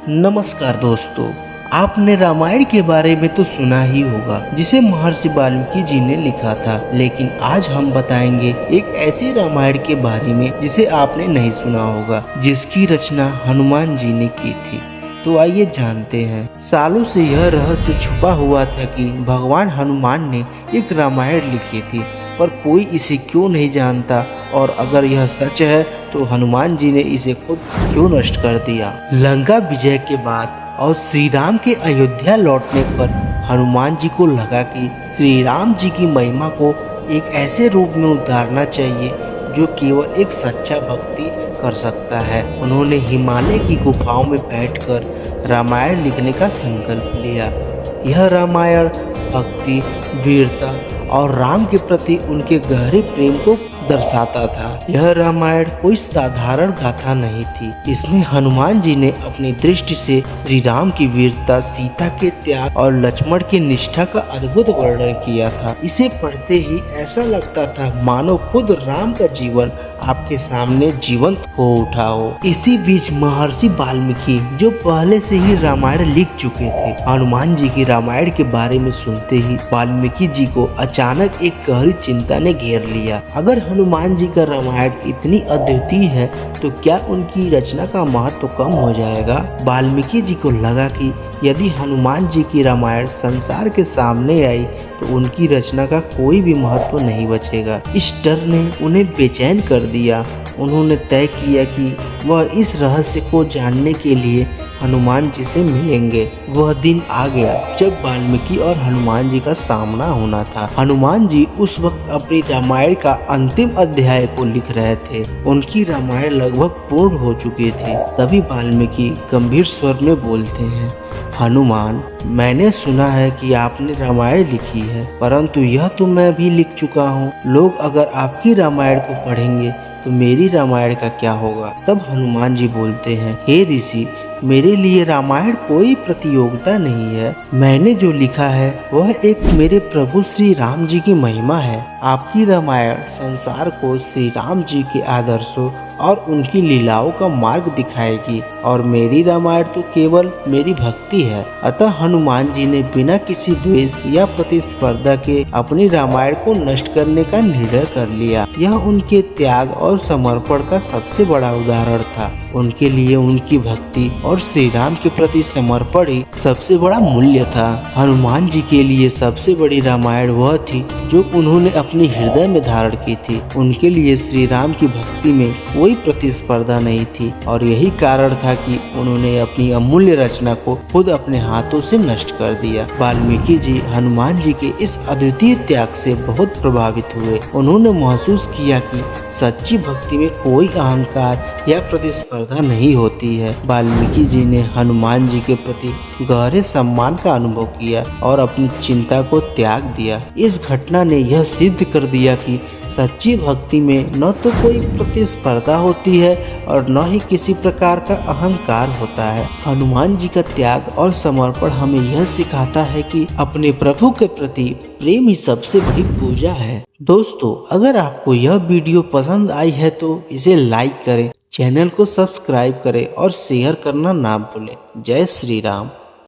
नमस्कार दोस्तों, आपने रामायण के बारे में तो सुना ही होगा जिसे महर्षि वाल्मीकि जी ने लिखा था। लेकिन आज हम बताएंगे एक ऐसे रामायण के बारे में जिसे आपने नहीं सुना होगा, जिसकी रचना हनुमान जी ने की थी। तो आइए जानते हैं। सालों से यह रहस्य छुपा हुआ था कि भगवान हनुमान ने एक रामायण लिखी थी, पर कोई इसे क्यों नहीं जानता, और अगर यह सच है तो हनुमान जी ने इसे खुद क्यों नष्ट कर दिया। लंका विजय के बाद और श्री राम के अयोध्या लौटने पर हनुमान जी को लगा कि श्री राम जी की महिमा को एक ऐसे रूप में उतारना चाहिए जो केवल एक सच्चा भक्ति कर सकता है। उन्होंने हिमालय की गुफाओं में बैठकर रामायण लिखने का संकल्प लिया। यह रामायण भक्ति, वीरता और राम के प्रति उनके गहरे प्रेम को दर्शाता था। यह रामायण कोई साधारण गाथा नहीं थी। इसमें हनुमान जी ने अपनी दृष्टि से श्री राम की वीरता, सीता के त्याग और लक्ष्मण की निष्ठा का अद्भुत वर्णन किया था। इसे पढ़ते ही ऐसा लगता था मानो खुद राम का जीवन आपके सामने जीवंत हो उठा हो। इसी बीच महर्षि वाल्मीकि, जो पहले से ही रामायण लिख चुके थे, हनुमान जी की रामायण के बारे में सुनते ही वाल्मीकि जी को अचानक एक गहरी चिंता ने घेर लिया। अगर हनुमान जी का रामायण इतनी अद्वितीय है तो क्या उनकी रचना का महत्व कम हो जाएगा। वाल्मीकि जी को लगा कि यदि हनुमान जी की रामायण संसार के सामने आई तो उनकी रचना का कोई भी महत्व नहीं बचेगा। इस डर ने उन्हें बेचैन कर दिया। उन्होंने तय किया कि वह इस रहस्य को जानने के लिए हनुमान जी से मिलेंगे। वह दिन आ गया जब वाल्मीकि और हनुमान जी का सामना होना था। हनुमान जी उस वक्त अपनी रामायण का अंतिम अध्याय को लिख रहे थे। उनकी रामायण लगभग पूर्ण हो चुकी थी। तभी वाल्मीकि गंभीर स्वर में बोलते हैं, हनुमान, मैंने सुना है कि आपने रामायण लिखी है, परंतु यह तो मैं भी लिख चुका हूँ। लोग अगर आपकी रामायण को पढ़ेंगे तो मेरी रामायण का क्या होगा। तब हनुमान जी बोलते हैं, हे ऋषि, मेरे लिए रामायण कोई प्रतियोगिता नहीं है। मैंने जो लिखा है वह एक मेरे प्रभु श्री राम जी की महिमा है। आपकी रामायण संसार को श्री राम जी के आदर्शों और उनकी लीलाओं का मार्ग दिखाएगी, और मेरी रामायण तो केवल मेरी भक्ति है। अतः हनुमान जी ने बिना किसी द्वेष या प्रतिस्पर्धा के अपनी रामायण को नष्ट करने का निर्णय कर लिया। यह उनके त्याग और समर्पण का सबसे बड़ा उदाहरण था। उनके लिए उनकी भक्ति और श्री राम के प्रति समर्पण ही सबसे बड़ा मूल्य था। हनुमान जी के लिए सबसे बड़ी रामायण वह थी जो उन्होंने अपने हृदय में धारण की थी। उनके लिए श्री राम की भक्ति में कोई प्रतिस्पर्धा नहीं थी, और यही कारण था कि उन्होंने अपनी अमूल्य रचना को खुद अपने हाथों से नष्ट कर दिया। वाल्मीकि जी हनुमान जी के इस अद्वितीय त्याग से बहुत प्रभावित हुए। उन्होंने महसूस किया कि सच्ची भक्ति में कोई अहंकार या प्रतिस्पर्धा नहीं होती है। वाल्मीकि जी ने हनुमान जी के प्रति गहरे सम्मान का अनुभव किया और अपनी चिंता को त्याग दिया। इस घटना ने यह सिद्ध कर दिया कि सच्ची भक्ति में न तो कोई प्रतिस्पर्धा होती है और न ही किसी प्रकार का अहंकार होता है। हनुमान जी का त्याग और समर्पण हमें यह सिखाता है कि अपने प्रभु के प्रति प्रेम ही सबसे बड़ी पूजा है। दोस्तों, अगर आपको यह वीडियो पसंद आई है तो इसे लाइक करें, चैनल को सब्सक्राइब करें और शेयर करना ना भूलें। जय श्री राम।